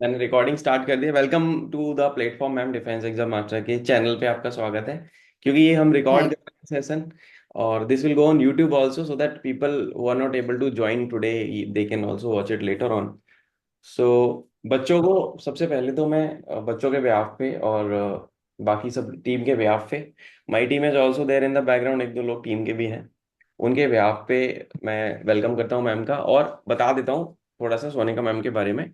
मैंने recording start कर दिया। Welcome to the platform ma'am, defence exam master के चैनल पे आपका स्वागत है। क्योंकि ये हम रिकॉर्ड थैंक कर रहे हैं सेशन, और this will go on YouTube also, so that people who are not able to join today they can also watch it later on. So बच्चों को सबसे पहले तो मैं बच्चों के बेहाफ पे और बाकी सब टीम के बेहाफ पे, my team is also there in the background, एक दो लोग टीम के भी हैं, उनके बेहाफ पे मैं वेलकम करता हूँ मैम का, और बता देता हूँ थोड़ा सा सोनिका मैम के बारे में।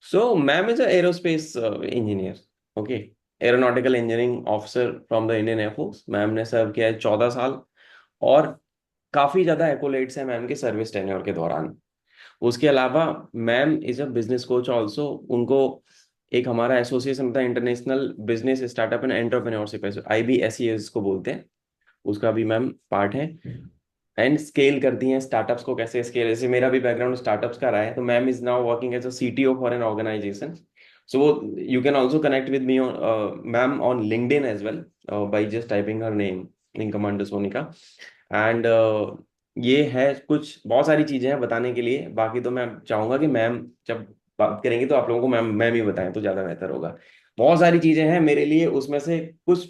So, ma'am is an aerospace engineer. Okay, aeronautical engineering officer from the Indian Air Force. Ma'am ने सर्व किया है 14 साल, और काफी ज्यादा एक्कोलेट्स हैं मैम के सर्विस टेन्योर के दौरान। उसके अलावा ma'am is a business coach also. उनको एक हमारा एसोसिएशन था, international business startup and entrepreneurship, IBSES को बोलते हैं, उसका भी मैम पार्ट है। एंड स्केल करती हैं स्टार्टअप्स को, कैसे स्केल, जैसे मेरा भी बैकग्राउंड स्टार्टअप्स का रहा है, तो ma'am is now working as a CTO for an organisation. So वो you can also connect with me ma'am on LinkedIn as well by just typing her name, link commander Sonika. And ये है, कुछ बहुत सारी चीजें हैं बताने के लिए। बाकी तो मैं चाहूंगा कि मैम जब बात करेंगे तो आप लोगों को मैम ही बताएं तो ज्यादा बेहतर होगा। बहुत सारी चीजें हैं मेरे लिए, उसमें से कुछ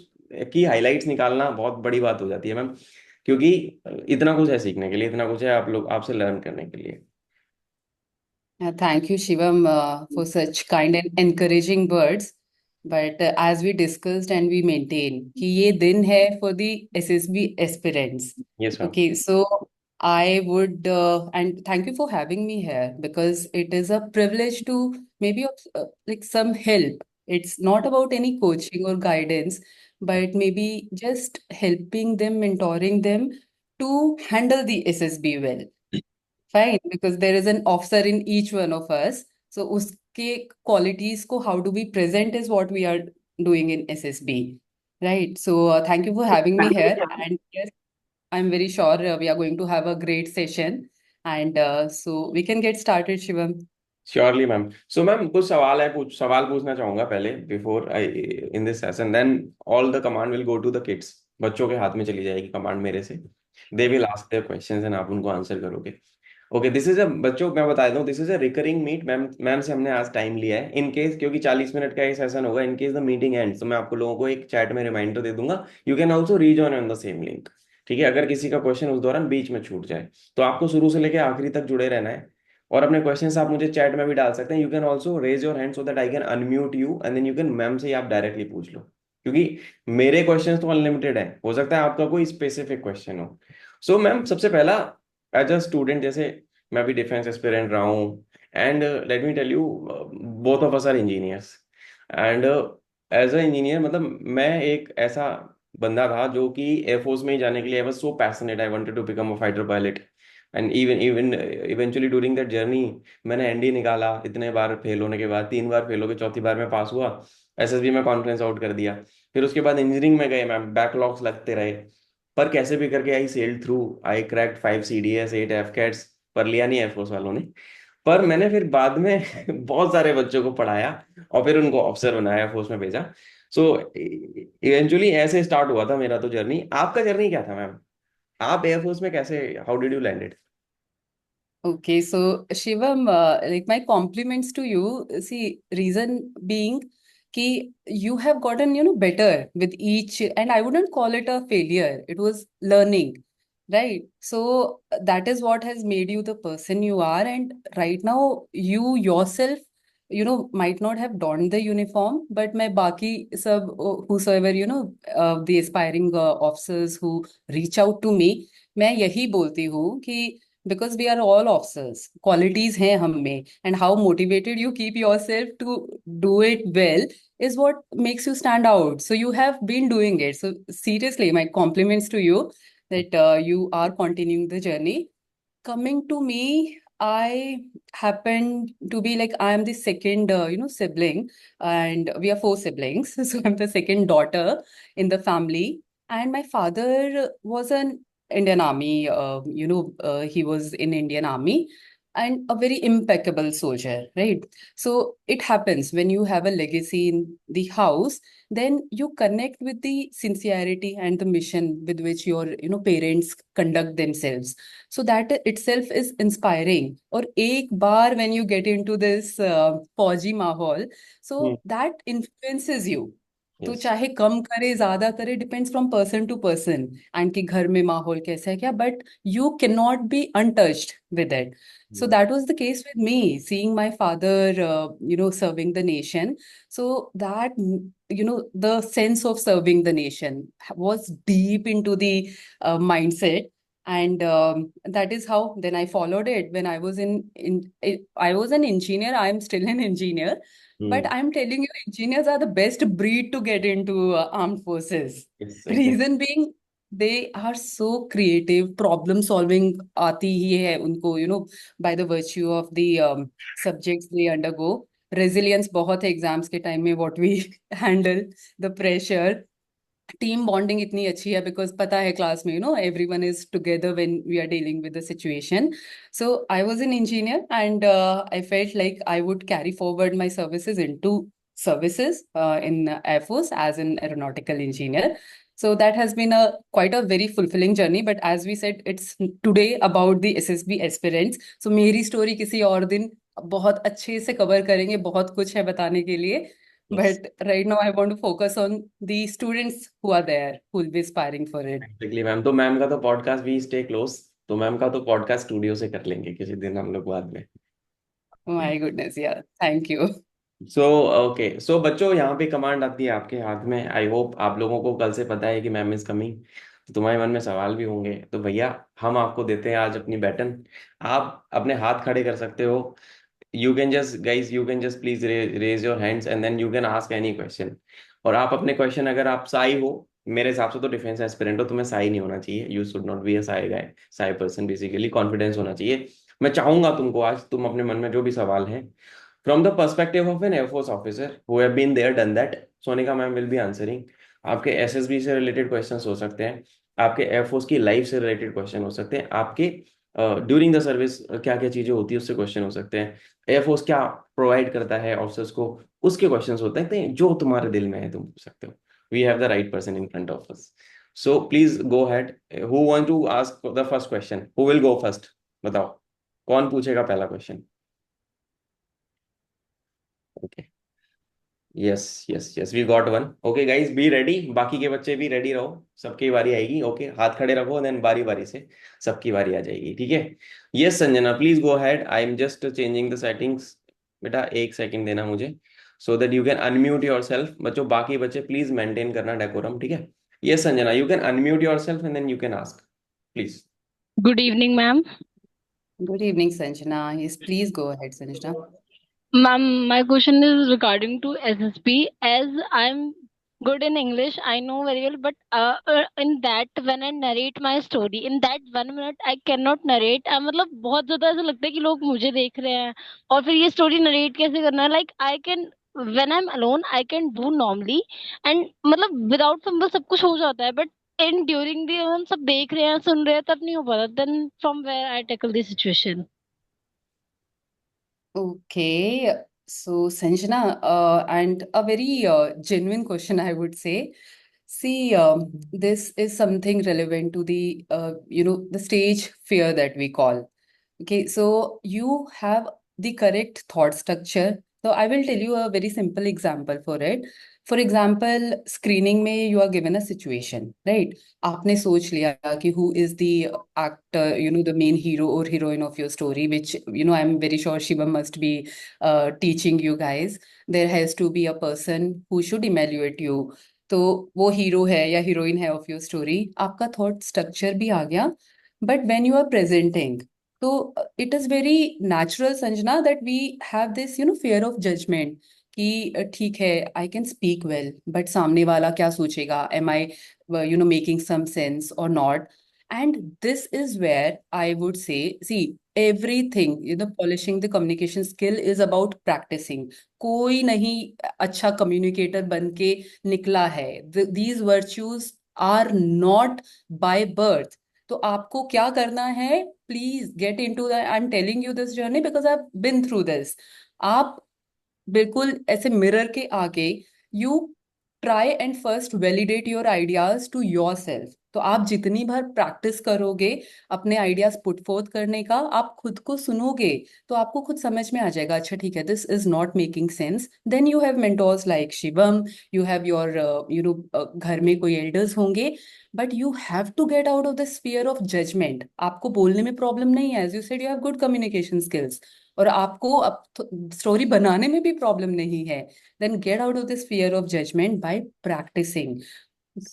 की हाइलाइट्स निकालना बहुत बड़ी बात हो जाती है मैम, क्योंकि इतना कुछ है सीखने के लिए, इतना कुछ है आप लोग आपसे लर्न करने के लिए। you, Shivam, for such kind and encouraging words. But as we discussed and we maintain कि ये दिन है for the SSB aspirants. Yes ma'am. Okay, so I would and thank you for having me here because it is a privilege to maybe like some help. It's not about any coaching or guidance, but maybe just helping them, mentoring them to handle the SSB well. Fine, because there is an officer in each one of us. So uske qualities ko how do we present is what we are doing in SSB. Right. So thank you for having me here. And yes, I'm very sure we are going to have a great session. And so we can get started, Shivam. Surely ma'am. So ma'am कुछ सवाल है, कुछ सवाल पूछना चाहूंगा पहले before I in this session, then all the command will go to the kids. बच्चों के हाथ में चली जाएगी कमांड मेरे से। They will ask their questions and आप उनको आंसर करोगे। ओके, दिस इज अ, बच्चों मैं बता देता हूँ, this is a recurring meet. Ma'am ma'am से हमने आज टाइम लिया है इन केस, क्योंकि 40 मिनट का ये सेशन होगा। In case the meeting and, तो मैं आपको लोगों को एक चैट में रिमाइंडर दे दूंगा। You can also rejoin on the same link. ठीक है, अगर किसी का क्वेश्चन उस दौरान बीच में छूट जाए तो आपको शुरू से लेकर आखिरी तक जुड़े रहना है, और अपने क्वेश्चंस आप मुझे चैट में भी डाल सकते हैं। You can also raise your hand so that I can unmute you, and then you can ma'am से ही आप डायरेक्टली पूछ लो, क्योंकि मेरे क्वेश्चंस तो अनलिमिटेड है, हो सकता है आपका कोई स्पेसिफिक क्वेश्चन हो। सो मैम सबसे पहला, एज अ स्टूडेंट, जैसे मैं भी डिफेंस एस्पिरेंट रहा हूँ, and let me tell you, both of us are engineers. And as a engineer, मतलब मैं एक ऐसा बंदा था जो कि एयरफोर्स में ही जाने के लिए, I was so passionate, I wanted to become a fighter pilot. And even even eventually during that journey मैंने एनडी निकाला, इतने बार फेल होने के बाद 3 बार फेल हो गए, चौथी बार में पास हुआ। एसएसबी में कॉन्फ्रेंस आउट कर दिया। फिर उसके बाद इंजीनियरिंग में गए मैम, बैकलॉग्स लगते रहे, पर कैसे भी करके I sailed through. I cracked 5 CDS 8 AFCATs, पर लिया नहीं एयरफोर्स वालों ने। पर मैंने फिर बाद में बहुत सारे बच्चों को पढ़ाया, और फिर उनको ऑफिसर बनाया, एयरफोर्स में भेजा। सो इवेंचुअली ऐसे स्टार्ट हुआ था मेरा तो जर्नी। आपका जर्नी क्या था मैम? आप एयरफोर्स में कैसे, how did you landed? Okay, so Shivam, like my compliments to you. See, reason being कि you have gotten, better with each, and I wouldn't call it a failure. It was learning, right? So that is what has made you the person you are. And right now, you yourself, might not have donned the uniform, but मैं बाकी सब whosoever, the aspiring officers who reach out to me, मैं यही बोलती हूँ कि because we are all officers, qualities हैं हम में, and how motivated you keep yourself to do it well is what makes you stand out. So you have been doing it. So seriously, my compliments to you that you are continuing the journey. Coming to me, I happen to be like I am the second, sibling, and we are four siblings. So I'm the second daughter in the family, and my father was an Indian Army. He was in Indian Army, and a very impeccable soldier, right? So it happens when you have a legacy in the house, then you connect with the sincerity and the mission with which your, parents conduct themselves. So that itself is inspiring. Or एक बार when you get into this फौजी माहौल, Hmm. so that influences you. तो Yes. चाहे कम करे ज्यादा करे, depends from person to person, and कि घर में माहौल कैसा है क्या, but you cannot be untouched with it. So Hmm. that was the case with me, seeing my father, serving the nation. So that, the sense of serving the nation was deep into the mindset. And that is how then I followed it when I was I was an engineer. I'm still an engineer, but Hmm. I'm telling you, engineers are the best breed to get into armed forces. Yes, exactly. Reason being, they are so creative, problem solving आती ही है उनको, by the virtue of the subjects they undergo. Resilience बहुत है exams के time में, what we handle, the pressure. Team bonding इतनी अच्छी है बिकॉज पता है क्लास में, everyone is together when we are dealing with the situation. So I was an engineer and I felt like I would carry forward my services into services in Air Force as an aeronautical engineer. So that has been a quite a very fulfilling journey. But as we said, it's today about the SSB aspirants. So मेरी story किसी और दिन बहुत अच्छे से cover करेंगे, बहुत कुछ है बताने के लिए. Yes. But right now, I want to focus on the students who are there, who will be aspiring for it. Exactly, ma'am. तो मैम का तो पॉडकास्ट भी स्टे क्लोज। तो मैम का तो पॉडकास्ट स्टूडियो से कर लेंगे किसी दिन हम लोग बाद में। My goodness, yeah. Thank you. So okay, so बच्चों, यहाँ पे कमांड आती है आपके हाथ में। आई होप आप लोगों को कल से पता है कि मैम इज कमिंग। तो तुम्हारे मन में सवाल भी होंगे, तो भैया हम आपको देते हैं आज अपनी बैटन। आप अपने हाथ खड़े कर सकते हो। You can just guys, you can just please raise your hands and then you can ask any question. और आप अपने क्वेश्चन, अगर आप साई हो, मेरे हिसाब से तो डिफेंस एस्पिरेंट हो, तुम्हें साई नहीं होना चाहिए। You should not be a Sai guy, Sai person. Basically confidence होना चाहिए। मैं चाहूंगा तुमको आज तुम अपने मन में जो भी सवाल है, from the perspective of an air force officer who have been there done that, Sonika ma'am will be answering. आपके एसएसबी से रिलेटेड क्वेश्चंस हो सकते हैं, आपके एयरफोर्स की लाइफ से रिलेटेड क्वेश्चन हो सकते हैं, आपके ड्यूरिंग द सर्विस क्या क्या चीजें होती है उससे क्वेश्चन हो सकते हैं, एयरफोर्स क्या प्रोवाइड करता है ऑफिसर्स को, उसके क्वेश्चंस होते हैं। तो जो तुम्हारे दिल में है तुम पूछ सकते हो। We have the right person in front of us. So please go head. Who want to ask the first question? Who will go first? बताओ, कौन पूछेगा पहला question? Okay, yes yes yes, we got one. Okay guys, be ready. बाकी के बच्चे भी ready रहो, सबकी बारी आएगी। ओके, हाथ खड़े रखो, देन बारी बारी से सबकी बारी आ जाएगी, ठीक है? Yes Sanjana, please go ahead. I am just changing the settings. बेटा एक सेकंड देना मुझे, so that you can unmute yourself. बच्चों, बाकी बच्चे प्लीज मेंटेन करना डेकोरम, ठीक है? Yes Sanjana, you can unmute yourself and then you can ask, please. Good evening, ma'am. Good evening, Sanjana. Yes, please go ahead, Sanjana. Ma'am, my question is regarding to SSP. As I'm good in English, I know very well, but in that when I narrate my story, in that 1 minute I cannot narrate. मतलब बहुत ज्यादा ऐसा लगता है कि लोग मुझे देख रहे हैं और फिर ये स्टोरी नरेट कैसे करना है. Like I can when I'm alone I can do normally and मतलब without fumble सब कुछ हो जाता है, but in during the हम सब देख रहे हैं सुन रहे हैं तब नहीं हो पाता. Then from where I tackle the situation. Okay, so Sanjana, and a very genuine question, I would say. See, this is something relevant to the, the stage fear that we call. Okay, so you have the correct thought structure. So I will tell you a very simple example for it. For example, screening में you are given a situation, right? आपने सोच लिया कि who is the actor, the main hero or heroine of your story, which, I'm very sure Shiva must be teaching you guys. There has to be a person who should evaluate you. तो वो hero है या heroine है of your story, आपका thought structure भी आ गया. But when you are presenting, तो it is very natural Sanjana that we have this fear of judgement कि ठीक है, I can speak well, but सामने वाला क्या सोचेगा, am I making some sense और not. And this is where I would say, see, everything, polishing the communication skill is about practicing. कोई नहीं अच्छा कम्युनिकेटर बन के निकला है. These virtues are not by birth. तो आपको क्या करना है, please get into the, I am telling you this journey because I have been through this. आप बिल्कुल ऐसे मिरर के आगे, you try and first validate your ideas to yourself. तो आप जितनी बार प्रैक्टिस करोगे अपने आइडियाज पुट फोर्थ करने का, आप खुद को सुनोगे, तो आपको खुद समझ में आ जाएगा, अच्छा ठीक है, this is not making sense. Then you have mentors like Shivam, you have your you know, घर में कोई एल्डर्स होंगे, but you have to get out of the sphere of judgement. आपको बोलने में प्रॉब्लम नहीं है, as you said you have good communication skills, और आपको अब स्टोरी बनाने में भी प्रॉब्लम नहीं है, then get out of this fear of judgement by practising.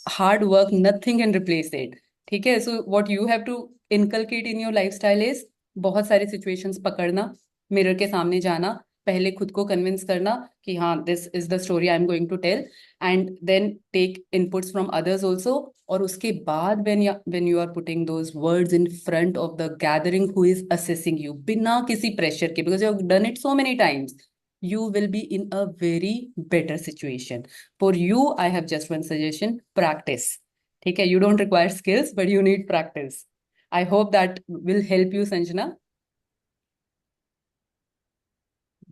Hard work nothing can replace it. ठीक है, so what you have to inculcate in your lifestyle is बहुत सारी सिचुएशंस पकड़ना, मिरर के सामने जाना, पहले खुद को कन्विंस करना कि हाँ this is the story I am going to tell, and then take inputs from others also. और उसके बाद when you are putting those words in front of the gathering who is assessing you, बिना किसी pressure के, because you have done it so many times, you will be in a very better situation. For you, I have just one suggestion: practice. ठीक है, you don't require skills, but you need practice. I hope that will help you, Sanjana.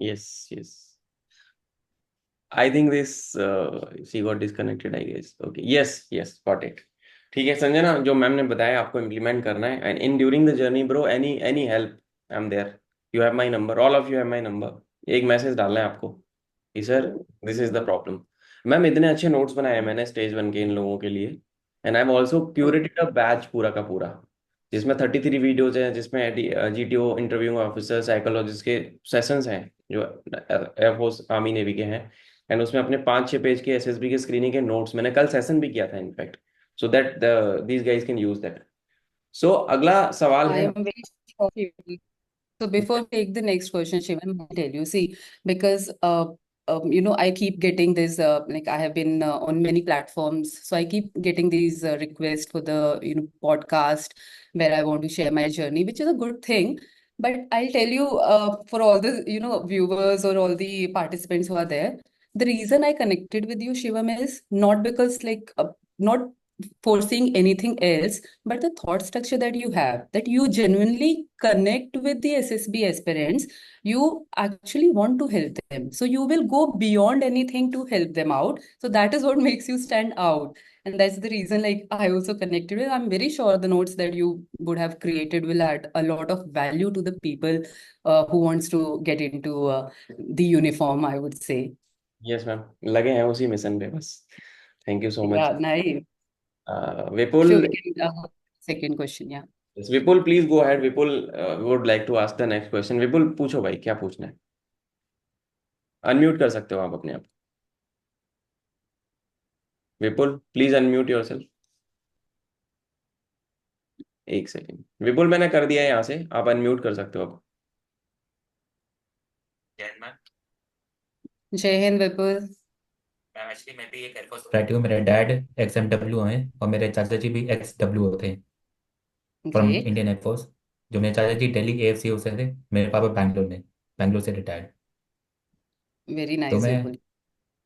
Yes, yes. I think this she got disconnected, I guess. Okay. Yes, yes, got it. ठीक है संजना, जो ma'am ने बताया आपको implement करना है, and in during the journey bro, any help, I am there. You have my number, all of you have my number. एक message डालना है आपको कि sir this is the problem. Ma'am इतने अच्छे नोट्स बनाए मैंने स्टेज वन के इन लोगों के लिए, and I have also curated a batch पूरा का पूरा, जिसमें 33 वीडियोज हैं, जिसमें GTO इंटरव्यू ऑफिसर साइकोलॉजिस्ट के सेशंस हैं जो एयरफोर्स आर्मी नेवी के हैं, एंड उसमें अपने 5-6 पेज के SSB के स्क्रीनिंग के नोट्स मैंने कल सेशन भी किया था in fact, so that these guys can use that. So अगला सवाल I है। am very sure. So before we take the next question, Shivam, I'll tell you, see, because I keep getting this, like I have been on many platforms, so I keep getting these requests for the, podcast where I want to share my journey, which is a good thing. But I'll tell you, for all the, viewers or all the participants who are there, the reason I connected with you, Shivam, is not because like, not foreseeing anything else, but the thought structure that you have, that you genuinely connect with the SSB aspirants, you actually want to help them, so you will go beyond anything to help them out. So that is what makes you stand out, and that's the reason, like, I also connected with. I'm very sure the notes that you would have created will add a lot of value to the people who wants to get into the uniform, I would say. Yes ma'am, लगे हैं उसी mission पे बस। Thank you so much. Yeah, nice. Vipul, Sure, we can second question. Yeah. Vipul please go ahead. Vipul would like to ask the next question. Vipul पूछो भाई, क्या पूछना है? अनम्यूट कर सकते हो आप अपने आप। विपुल प्लीज अनम्यूट योरसेल्फ। एक सेकेंड विपुल, मैंने कर दिया है यहाँ से, आप अनम्यूट कर सकते हो अब। जैन मैम। जय हिंद विपुल। मैम एक्चुअली मैं भी एक एयरफोर्स बैठी हूँ। मेरे डैड XMW हैं और मेरे चाचा जी भी XW होते हैं फ्रॉम ग्रेट। Indian air force. जो मेरे चाचा जी दिल्ली AFCO से थे, मेरे पापा बैंगलोर से रिटायर्ड। वेरी तो नाइस मैं विपुल।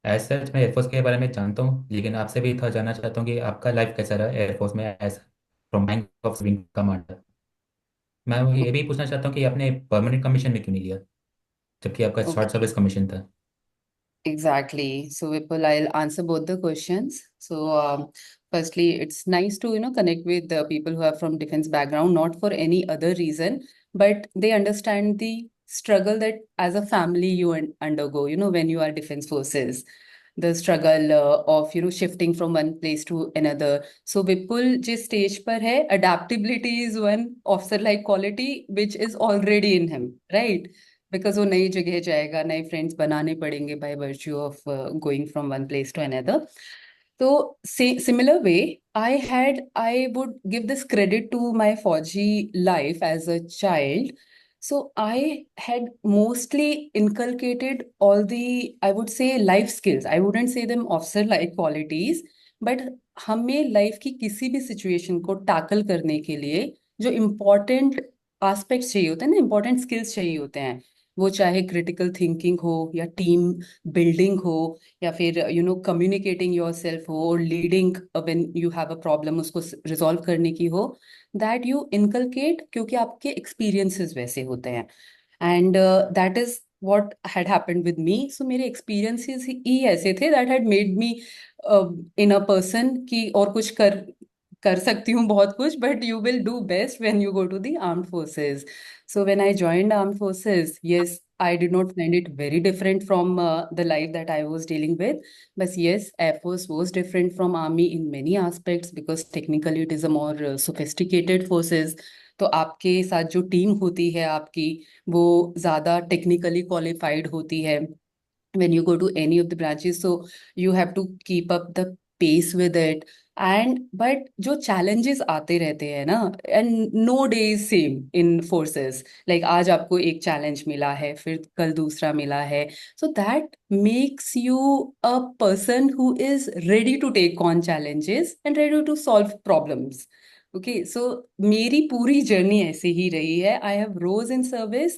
एज सच मैं एयरफोर्स के बारे में जानता हूँ, लेकिन आपसे भी थोड़ा जानना चाहता हूँ कि आपका लाइफ कैसा रहा एयरफोर्स में as from rank of wing commander. मैं ये भी पूछना चाहता हूँ कि आपने परमानेंट कमीशन में क्यों नहीं लिया, जबकि आपका शॉर्ट Okay, सर्विस कमीशन था। exactly. So Vipul, I'll answer both the questions. So firstly, it's nice to connect with the people who are from defense background, not for any other reason, but they understand the struggle that as a family you undergo, when you are defense forces, the struggle of shifting from one place to another. So Vipul जिस stage पर है, adaptability is one officer like quality which is already in him, right? Because वो नई जगह जाएगा, नए friends बनाने पड़ेंगे by virtue of going from one place to another. तो similar way, I would give this credit to my फौजी life as a child. So I had mostly inculcated all the, I would say, life skills. I wouldn't say them officer like qualities, but हमें life की किसी भी situation को tackle करने के लिए जो इम्पोर्टेंट एस्पेक्ट्स चाहिए होते हैं ना, इम्पोर्टेंट स्किल्स चाहिए होते हैं, वो चाहे क्रिटिकल थिंकिंग हो या टीम बिल्डिंग हो या फिर कम्युनिकेटिंग योर सेल्फ हो और leading when you have a problem उसको रिजॉल्व करने की हो, दैट यू इनकलकेट, क्योंकि आपके एक्सपीरियंसेस वैसे होते हैं। And that is what had happened with me. So मेरे experiences ही ऐसे थे that had made me in a person कि और कुछ कर सकती हूँ बहुत कुछ, but you will do best when you go to the armed forces. So when I joined armed forces, yes, I did not find it very different from the life that I was dealing with. But yes, Air Force was different from Army in many aspects because technically it is a more sophisticated forces. तो आपके साथ जो team होती है आपकी, वो ज़्यादा technically qualified होती है when you go to any of the branches, so you have to keep up the pace with it. And but जो challenges आते रहते हैं ना, and no day is same in forces, like आज आपको एक challenge मिला है, फिर कल दूसरा मिला है, so that makes you a person who is ready to take on challenges and ready to solve problems. Okay, so मेरी पूरी जर्नी ऐसे ही रही है. I have rose in service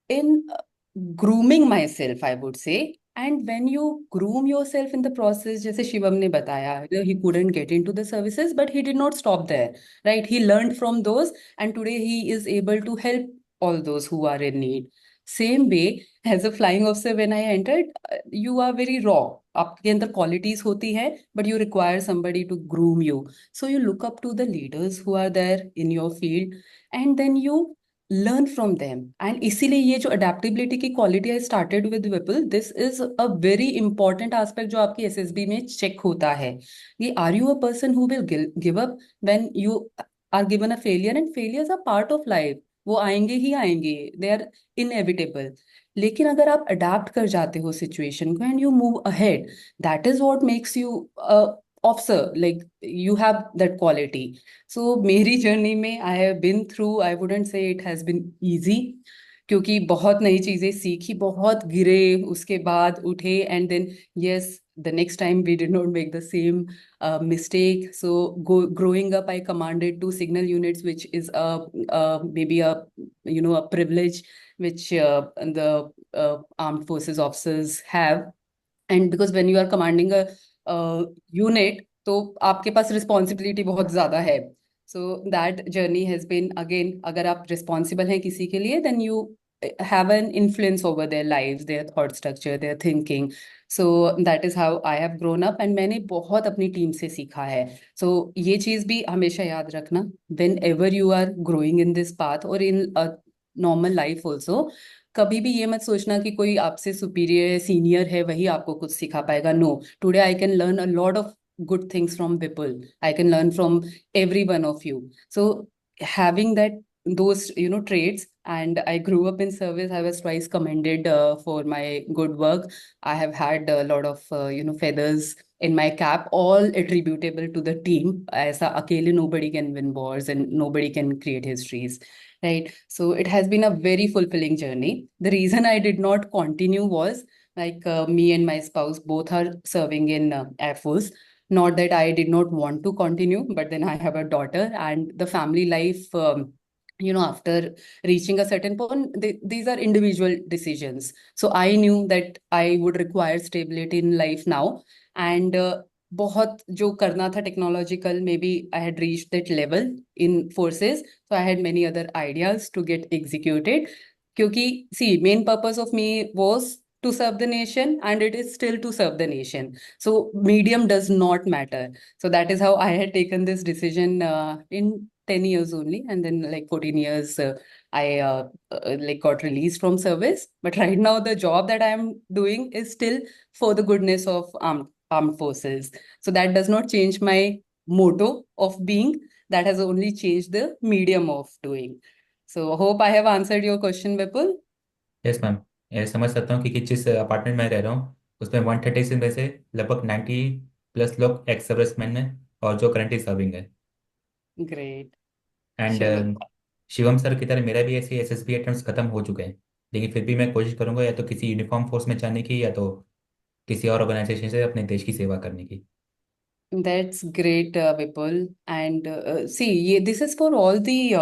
in grooming myself, I would say. And when you groom yourself in the process, जैसे शिवम ने बताया, he couldn't get into the services, but he did not stop there, right? He learned from those, and today he is able to help all those who are in need. Same way, as a flying officer, when I entered, you are very raw. आपके अंदर qualities होती है, but you require somebody to groom you. So you look up to the leaders who are there in your field, and then you learn from them. And इसीलिए ये जो adaptability की quality I started with Whipple, this is a very important aspect जो आपकी SSB में check होता है. ये are you a person who will give up when you are given a failure, and failures are part of life. वो आएंगे ही आएंगे, they are inevitable. लेकिन अगर आप adapt कर जाते हो situation को and you move ahead, that is what makes you a officer, like you have that quality. So मेरी जर्नी में आई have been through, I wouldn't say it has been easy, क्योंकि बहुत नई चीजें सीखी, बहुत गिरे, उसके बाद उठे, and then yes, the next time we did not make the same mistake. So growing up, I commanded two signal units, which is maybe a a privilege which the armed forces officers have. And because when you are commanding a unit, तो आपके पास responsibility बहुत ज्यादा है. So that journey has been, again, अगर आप responsible हैं किसी के लिए, then you have an influence over their lives, their thought structure, their thinking. So that is how I have grown up, and मैंने बहुत अपनी टीम से सीखा है. सो ये चीज भी हमेशा याद रखना, whenever you are growing in this path और इन नॉर्मल लाइफ ऑल्सो, कभी भी ये मत सोचना कि कोई आपसे सुपीरियर है, सीनियर है, वही आपको कुछ सिखा पाएगा. No, today I can learn a lot of good things from people. I can learn from every one of you. So having those traits, and I grew up in service. I was twice commended for my good work. I have had a lot of feathers in my cap, all attributable to the team. ऐसा अकेले nobody can win wars and nobody can create histories. Right. So it has been a very fulfilling journey. The reason I did not continue was like me and my spouse both are serving in Air Force. Not that I did not want to continue, but then I have a daughter, and the family life, after reaching a certain point, these are individual decisions. So I knew that I would require stability in life now. And बहुत जो करना था technological, maybe I had reach that level in forces, so I had many other ideas to get executed. क्योंकि see, main purpose of me was to serve the nation, and it is still to serve the nation. So medium does not matter. So that is how I had taken this decision in 10 years only, and then like 14 years I like got released from service. But right now the job that I am doing is still for the goodness of armed forces. So that does not change my motto of being. That has only changed the medium of doing. So hope I have answered your question, Vipul. Yes ma'am, ये समझ सकता हूँ कि जिस apartment में रह रहा हूँ उसमें 136 में से लगभग 90+ लोग एक्स सर्विसमैन हैं और जो करंटली सर्विंग है. Great. And Sure. Shivam sir की तरह मेरा भी ऐसे एसएसबी अटेम्प्ट्स खत्म हो चुके हैं, लेकिन फिर भी मैं कोशिश करूंगा या तो किसी यूनिफॉर्म फोर्स में जाने की या तो किसी और ऑर्गेनाइजेशन से अपने देश की सेवा करने की. That's great, Vipul. And see, this is for all the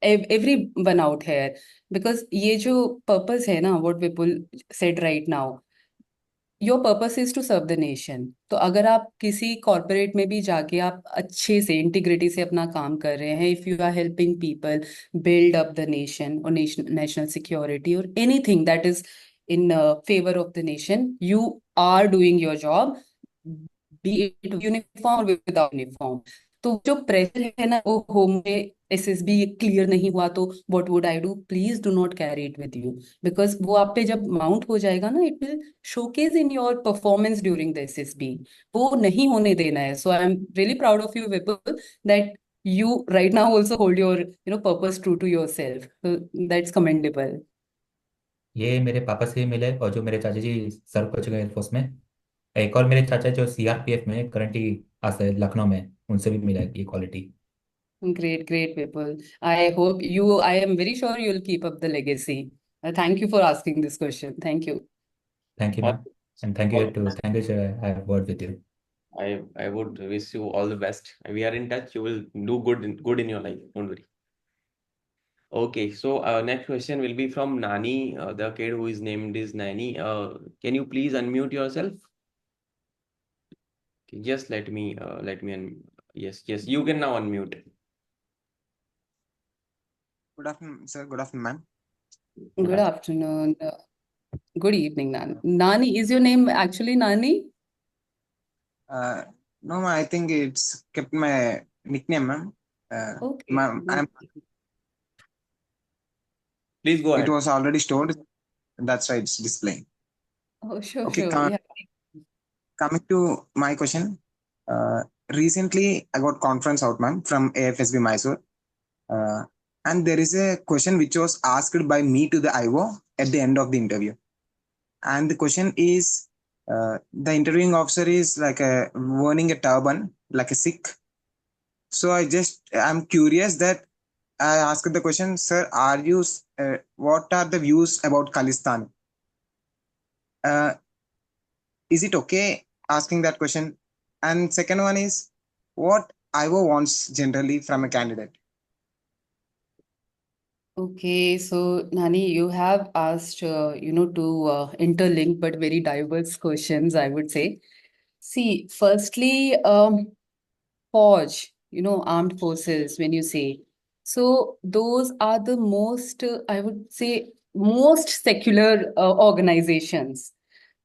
everyone out here, because ये जो purpose है ना, what Vipul said right now, your purpose is to serve the nation. तो अगर आप किसी कॉर्पोरेट में भी जाके आप अच्छे से इंटीग्रिटी से अपना काम कर रहे हैं, if you are helping people build up the nation और नेशनल सिक्योरिटी और anything that is in favour of the nation, you are doing your job, be it uniform without uniform. तो जो प्रेशर है ना, वो होम में SSB clear नहीं हुआ तो what would I do, please do not carry it with you, because वो आप पे जब माउंट हो जाएगा ना, it will showcase in your performance during the SSB. वो नहीं होने देना है. So I'm really proud of you, Vipul, that you right now also hold your purpose true to yourself. So that's commendable. ये मेरे पापा से मिले, और जो मेरे चाचा जी सर्व कर चुके हैं एयरफोर्स में, एक और मेरे चाचा जो सीआरपीएफ में करंटली आते हैं लखनऊ में, उनसे भी मिला है ये quality. Great, great, Vipul. I am very sure you'll keep up the legacy. Thank you for asking this question. Thank you. Thank you और, मैम, एंड थैंक यू और to thank you I have worked with you. I would wish you all the best. We are in touch. You will do good in your life. Don't worry. Okay, so next question will be from Nani, the kid who is named is Nani. Can you please unmute yourself? Just let me yes, you can now unmute. Good afternoon, sir. Good afternoon, ma'am. Good afternoon. Good evening, Nani. Nani, is your name actually Nani? No, ma'am, I think it's kept my nickname, ma'am. Okay. Ma'am, Please go it ahead. was already stored. That's why it's displaying. Oh, sure, Okay, sure. Yeah. coming to my question. Recently, I got conference out, ma'am, from AFSB Mysore. And there is a question which was asked by me to the IO at the end of the interview. And the question is, the interviewing officer is like wearing a turban, like a Sikh. So I'm curious that I asked the question, sir, what are the views about Khalistan? Is it okay asking that question? And second one is, what IO wants generally from a candidate? Okay, so Nani, you have asked, two interlinked but very diverse questions, I would say. See, firstly, Fauj, armed forces, when you say. So those are the most, I would say, most secular organizations.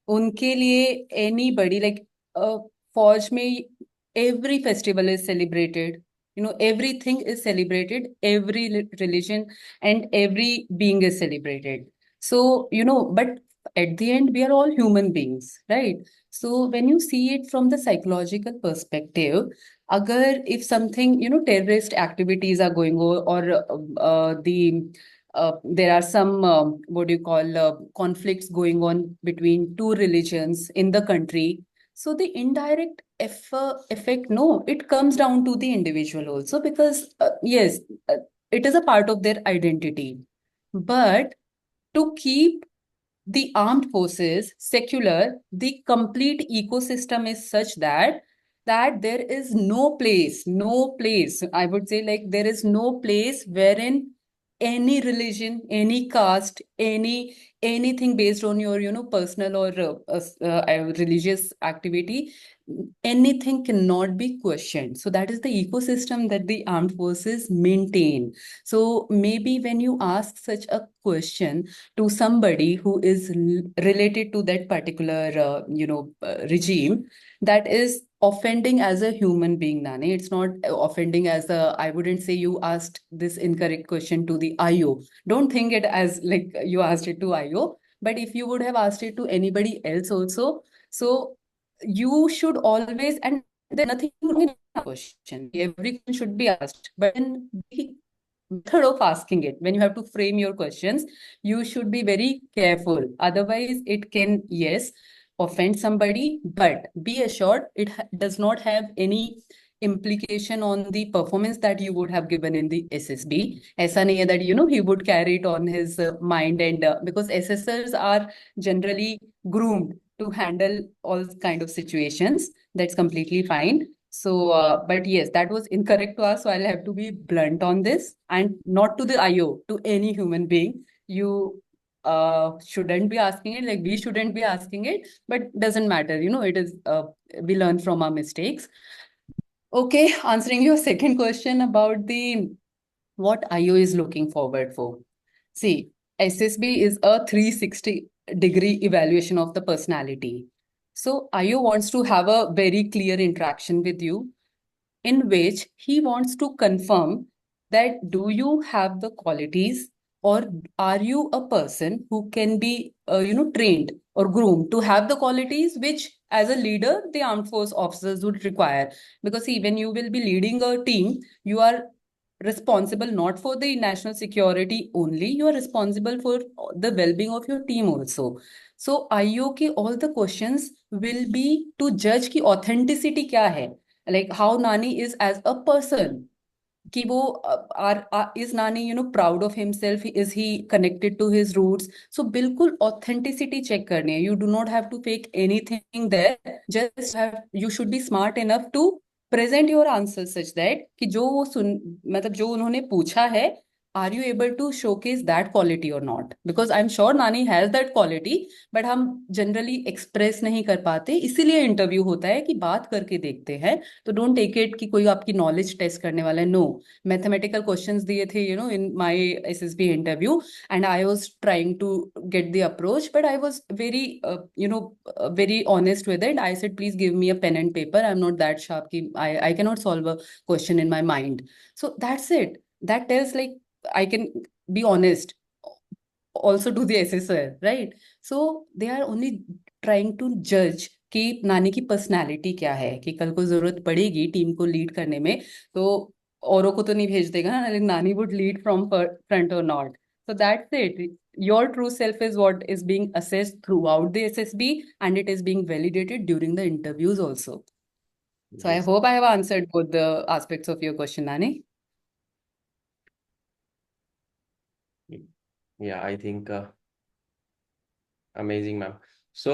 उनके लिए anybody, like फौज में every festival is celebrated, everything is celebrated, every religion and every being is celebrated. So but at the end we are all human beings, right? So when you see it from the psychological perspective, agar if something terrorist activities are going on, or there are some what do you call conflicts going on between two religions in the country, so the indirect effect, no, it comes down to the individual also, because yes, it is a part of their identity. But to keep the armed forces secular, the complete ecosystem is such that there is no place, I would say, like there is no place wherein any religion, any caste, anything based on your personal or religious activity, anything cannot be questioned. So that is the ecosystem that the armed forces maintain. So maybe when you ask such a question to somebody who is related to that particular regime, that is offending as a human being, Nani. It's not offending as a, I wouldn't say you asked this incorrect question to the IO. Don't think it as like you asked it to IO, but if you would have asked it to anybody else also, so you should always, and there's nothing wrong in that question. Every question should be asked, but then the method of asking it, when you have to frame your questions, you should be very careful. Otherwise, it can, yes, offend somebody, but be assured it does not have any implication on the performance that you would have given in the SSB. ऐसा नहीं है that he would carry it on his mind, and because SSers are generally groomed to handle all kind of situations. That's completely fine. So, but yes, that was incorrect to us. So I'll have to be blunt on this, and not to the IO, to any human being. You shouldn't be asking it, like we shouldn't be asking it, but doesn't matter. It is, we learn from our mistakes. Okay, answering your second question about the what IO is looking forward for. See, SSB is a 360-degree evaluation of the personality. So IO wants to have a very clear interaction with you, in which he wants to confirm that do you have the qualities, or are you a person who can be trained or groomed to have the qualities which as a leader the armed force officers would require. Because see, when you will be leading a team, you are responsible not for the national security only, you are responsible for the well-being of your team also. So IO ke all the questions will be to judge ki authenticity kya hai, like how Nani is as a person. कि वो is Nani proud of himself, is he connected to his roots. So बिल्कुल authenticity check करनी है. You do not have to fake anything there. You should be smart enough to present your answers such that कि जो वो मतलब जो उन्होंने पूछा है, are you able to showcase that quality or not? Because I'm sure Nani has that quality, but हम generally express नहीं कर पाते, इसीलिए इंटरव्यू होता है कि बात करके देखते हैं. तो डोंट टेक इट कि कोई आपकी नॉलेज टेस्ट करने वाला है. नो, मैथमेटिकल क्वेश्चंस दिए थे in my SSB interview, and I was trying to get the approach, but I was very very honest with it. I said, please give me a pen and paper. I'm not that sharp ki I cannot solve a question in my mind. So that's it. That tells like I can be honest also to the assessor, right? So they are only trying to judge कि नानी की personality क्या है, कि कल को जरूरत पड़ेगी टीम को लीड करने में तो औरों को तो नहीं भेज देगा ना, like नानी would lead from front or not. So that's it. Your true self is what is being assessed throughout the SSB, and it is being validated during the interviews also. So I Yes. hope I have answered both the aspects of your question, Nani. Yeah, I think amazing, ma'am. So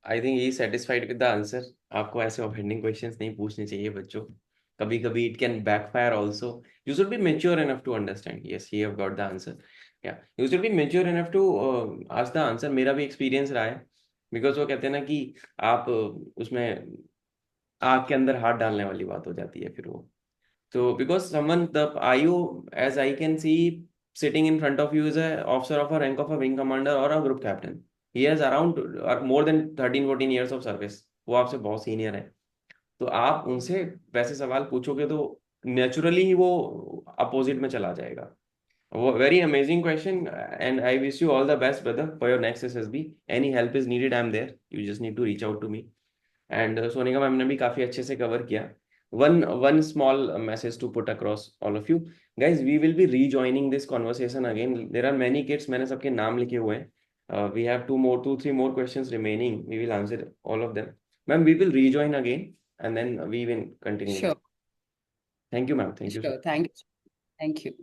I think he is satisfied with the answer. आपको ऐसे offending questions नहीं पूछने चाहिए बच्चों. कभी कभी it can backfire also. You should be mature enough to understand. Yes, he have got the answer. Yeah, you should be mature enough to ask the answer. मेरा भी experience रहा है. Because वो कहते हैं ना कि आप उसमें आग के अंदर हाथ डालने वाली बात हो जाती है फिर वो. So because someone, the IO, as I can see, sitting in front of you is a officer of a rank of a wing commander or a group captain. He has around more than 13-14 years of service. वो आपसे बहुत senior है. तो आप उनसे वैसे सवाल पूछोगे तो नेचुरली ही वो अपोजिट में चला जाएगा. वो very amazing question, and I wish you all the best, brother, for your next SSB. Any help is needed, I'm there. You just need to reach out to me. And Sonika ma'am ने भी काफी अच्छे से cover किया. One small message to put across all of you guys. We will be rejoining this conversation again. There are many kids. मैंने सबके नाम लिखे हुए हैं. We have 2-3 more questions remaining. We will answer all of them. Ma'am, we will rejoin again and then we will continue. Sure. Thank you, ma'am. Thank you. Sure. Thank you.